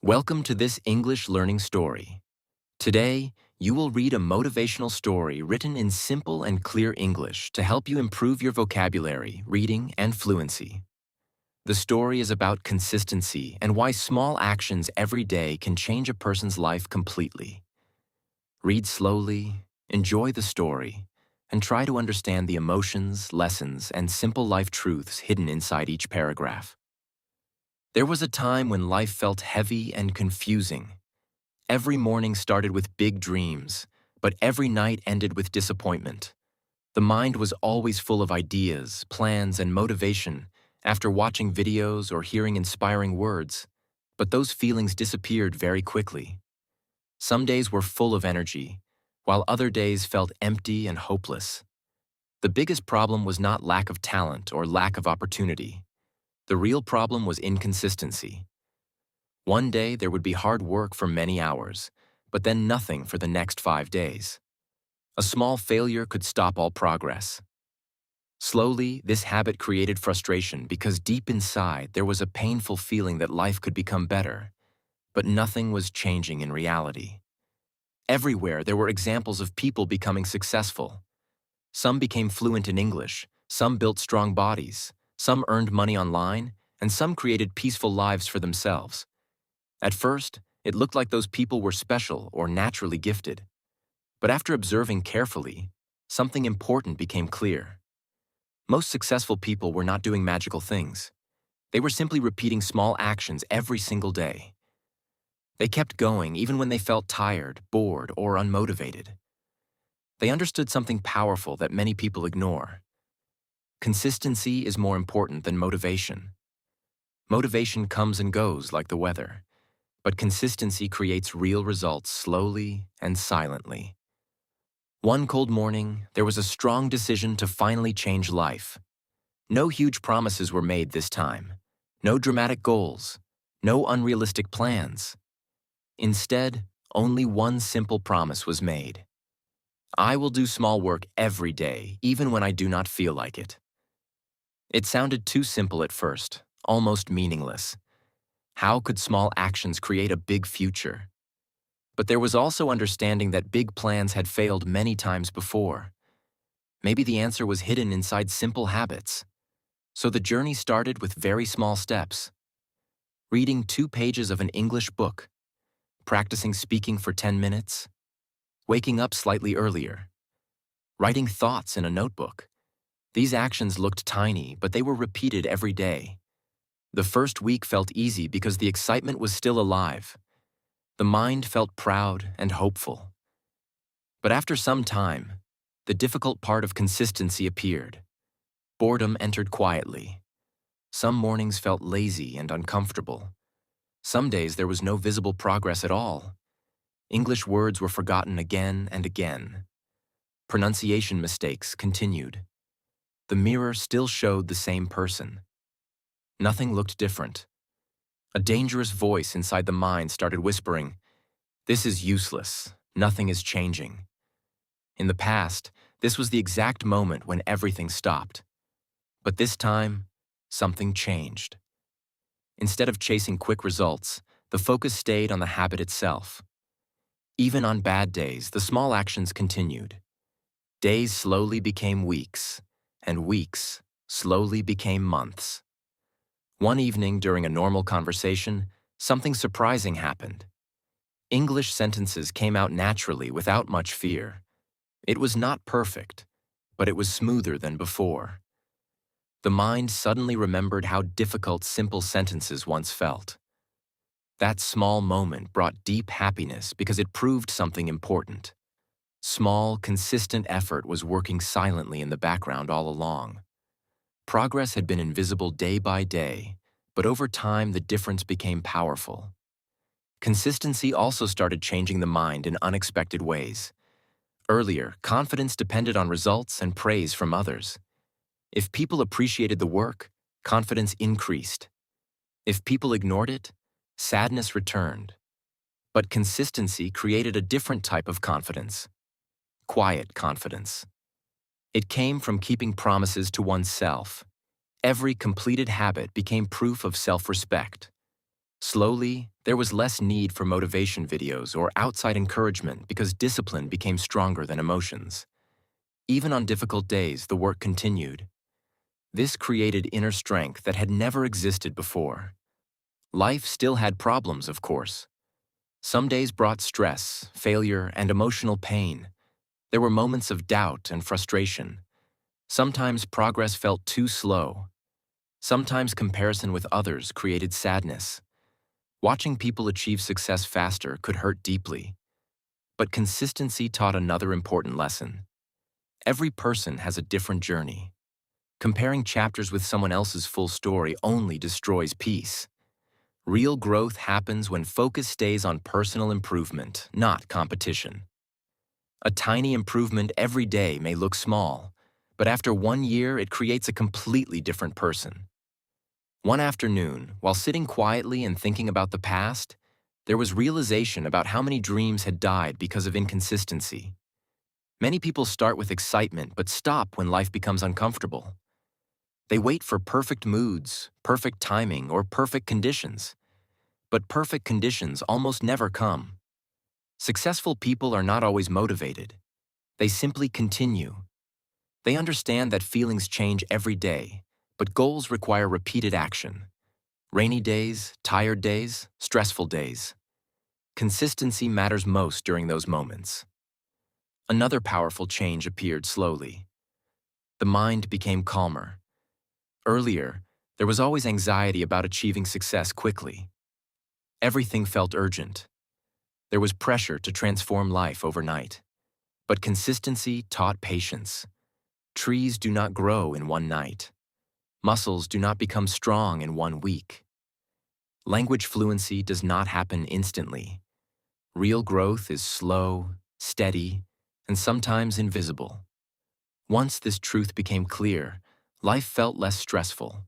Welcome to this English learning story. Today, you will read a motivational story written in simple and clear English to help you improve your vocabulary, reading, and fluency. The story is about consistency and why small actions every day can change a person's life completely. Read slowly, enjoy the story, and try to understand the emotions, lessons, and simple life truths hidden inside each paragraph. There was a time when life felt heavy and confusing. Every morning started with big dreams, but every night ended with disappointment. The mind was always full of ideas, plans, and motivation after watching videos or hearing inspiring words, but those feelings disappeared very quickly. Some days were full of energy, while other days felt empty and hopeless. The biggest problem was not lack of talent or lack of opportunity. The real problem was inconsistency. One day there would be hard work for many hours, but then nothing for the next 5 days. A small failure could stop all progress. Slowly, this habit created frustration because deep inside there was a painful feeling that life could become better, but nothing was changing in reality. Everywhere there were examples of people becoming successful. Some became fluent in English, some built strong bodies, some earned money online, and some created peaceful lives for themselves. At first, it looked like those people were special or naturally gifted. But after observing carefully, something important became clear. Most successful people were not doing magical things. They were simply repeating small actions every single day. They kept going even when they felt tired, bored, or unmotivated. They understood something powerful that many people ignore. Consistency is more important than motivation. Motivation comes and goes like the weather, but consistency creates real results slowly and silently. One cold morning, there was a strong decision to finally change life. No huge promises were made this time. No dramatic goals. No unrealistic plans. Instead, only one simple promise was made. I will do small work every day, even when I do not feel like it. It sounded too simple at first, almost meaningless. How could small actions create a big future? But there was also understanding that big plans had failed many times before. Maybe the answer was hidden inside simple habits. So the journey started with very small steps. Reading 2 pages of an English book, practicing speaking for 10 minutes, waking up slightly earlier, writing thoughts in a notebook. These actions looked tiny, but they were repeated every day. The first week felt easy because the excitement was still alive. The mind felt proud and hopeful. But after some time, the difficult part of consistency appeared. Boredom entered quietly. Some mornings felt lazy and uncomfortable. Some days there was no visible progress at all. English words were forgotten again and again. Pronunciation mistakes continued. The mirror still showed the same person. Nothing looked different. A dangerous voice inside the mind started whispering, "This is useless. Nothing is changing." In the past, this was the exact moment when everything stopped. But this time, something changed. Instead of chasing quick results, the focus stayed on the habit itself. Even on bad days, the small actions continued. Days slowly became weeks, and weeks slowly became months. One evening during a normal conversation, something surprising happened. English sentences came out naturally without much fear. It was not perfect, but it was smoother than before. The mind suddenly remembered how difficult simple sentences once felt. That small moment brought deep happiness because it proved something important. Small, consistent effort was working silently in the background all along. Progress had been invisible day by day, but over time the difference became powerful. Consistency also started changing the mind in unexpected ways. Earlier, confidence depended on results and praise from others. If people appreciated the work, confidence increased. If people ignored it, sadness returned. But consistency created a different type of confidence. Quiet confidence. It came from keeping promises to oneself. Every completed habit became proof of self-respect. Slowly, there was less need for motivation videos or outside encouragement because discipline became stronger than emotions. Even on difficult days, the work continued. This created inner strength that had never existed before. Life still had problems, of course. Some days brought stress, failure, and emotional pain. There were moments of doubt and frustration. Sometimes progress felt too slow. Sometimes comparison with others created sadness. Watching people achieve success faster could hurt deeply. But consistency taught another important lesson. Every person has a different journey. Comparing chapters with someone else's full story only destroys peace. Real growth happens when focus stays on personal improvement, not competition. A tiny improvement every day may look small, but after 1 year, it creates a completely different person. One afternoon, while sitting quietly and thinking about the past, there was realization about how many dreams had died because of inconsistency. Many people start with excitement but stop when life becomes uncomfortable. They wait for perfect moods, perfect timing, or perfect conditions. But perfect conditions almost never come. Successful people are not always motivated. They simply continue. They understand that feelings change every day, but goals require repeated action. Rainy days, tired days, stressful days. Consistency matters most during those moments. Another powerful change appeared slowly. The mind became calmer. Earlier, there was always anxiety about achieving success quickly. Everything felt urgent. There was pressure to transform life overnight. But consistency taught patience. Trees do not grow in one night. Muscles do not become strong in 1 week. Language fluency does not happen instantly. Real growth is slow, steady, and sometimes invisible. Once this truth became clear, life felt less stressful.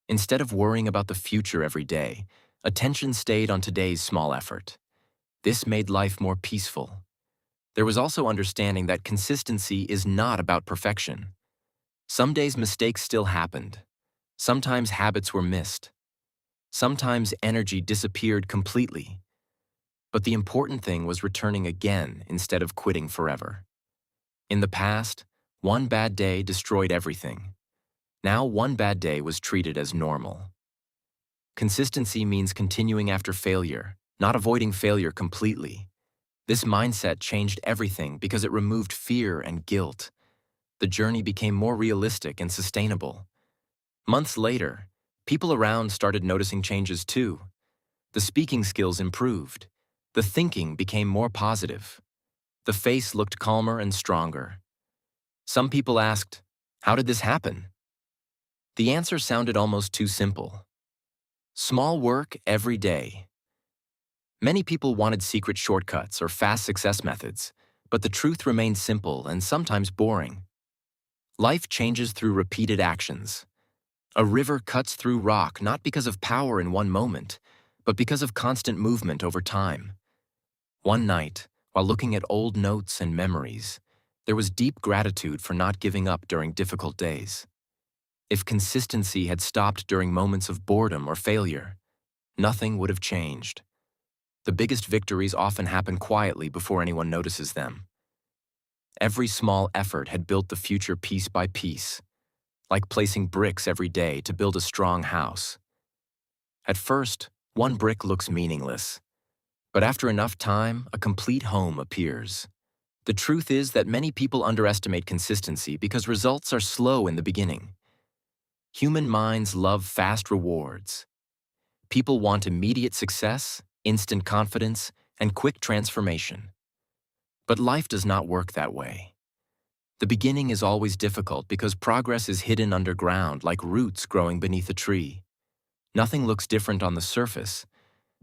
Instead of worrying about the future every day, attention stayed on today's small effort. This made life more peaceful. There was also understanding that consistency is not about perfection. Some days mistakes still happened. Sometimes habits were missed. Sometimes energy disappeared completely. But the important thing was returning again instead of quitting forever. In the past, one bad day destroyed everything. Now one bad day was treated as normal. Consistency means continuing after failure, not avoiding failure completely. This mindset changed everything because it removed fear and guilt. The journey became more realistic and sustainable. Months later, people around started noticing changes too. The speaking skills improved. The thinking became more positive. The face looked calmer and stronger. Some people asked, "How did this happen?" The answer sounded almost too simple. Small work every day. Many people wanted secret shortcuts or fast success methods, but the truth remained simple and sometimes boring. Life changes through repeated actions. A river cuts through rock not because of power in one moment, but because of constant movement over time. One night, while looking at old notes and memories, there was deep gratitude for not giving up during difficult days. If consistency had stopped during moments of boredom or failure, nothing would have changed. The biggest victories often happen quietly before anyone notices them. Every small effort had built the future piece by piece, like placing bricks every day to build a strong house. At first, one brick looks meaningless, but after enough time, a complete home appears. The truth is that many people underestimate consistency because results are slow in the beginning. Human minds love fast rewards. People want immediate success, instant confidence, and quick transformation. But life does not work that way. The beginning is always difficult because progress is hidden underground like roots growing beneath a tree. Nothing looks different on the surface,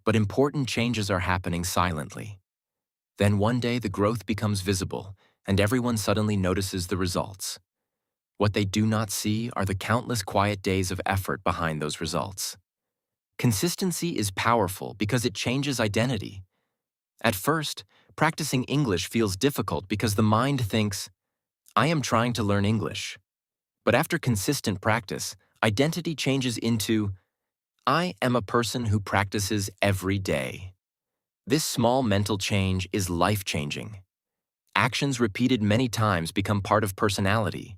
but important changes are happening silently. Then one day the growth becomes visible, and everyone suddenly notices the results. What they do not see are the countless quiet days of effort behind those results. Consistency is powerful because it changes identity. At first, practicing English feels difficult because the mind thinks, "I am trying to learn English." But after consistent practice, identity changes into, I am a person who practices every day. This small mental change is life-changing. Actions repeated many times become part of personality.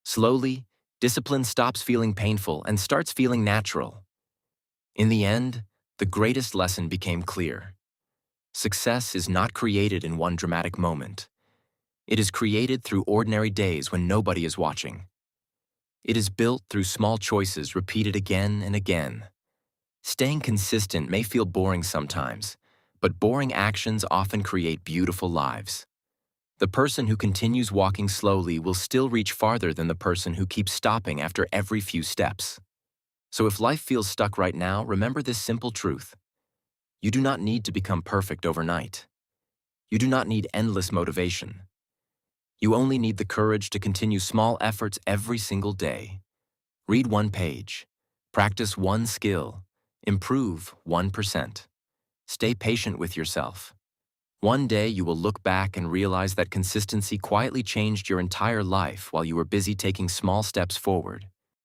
Slowly, discipline stops feeling painful and starts feeling natural. In the end, the greatest lesson became clear. Success is not created in one dramatic moment. It is created through ordinary days when nobody is watching. It is built through small choices repeated again and again. Staying consistent may feel boring sometimes, but boring actions often create beautiful lives. The person who continues walking slowly will still reach farther than the person who keeps stopping after every few steps. So if life feels stuck right now, remember this simple truth. You do not need to become perfect overnight. You do not need endless motivation. You only need the courage to continue small efforts every single day. Read one page. Practice one skill. Improve 1%. Stay patient with yourself. One day you will look back and realize that consistency quietly changed your entire life while you were busy taking small steps forward.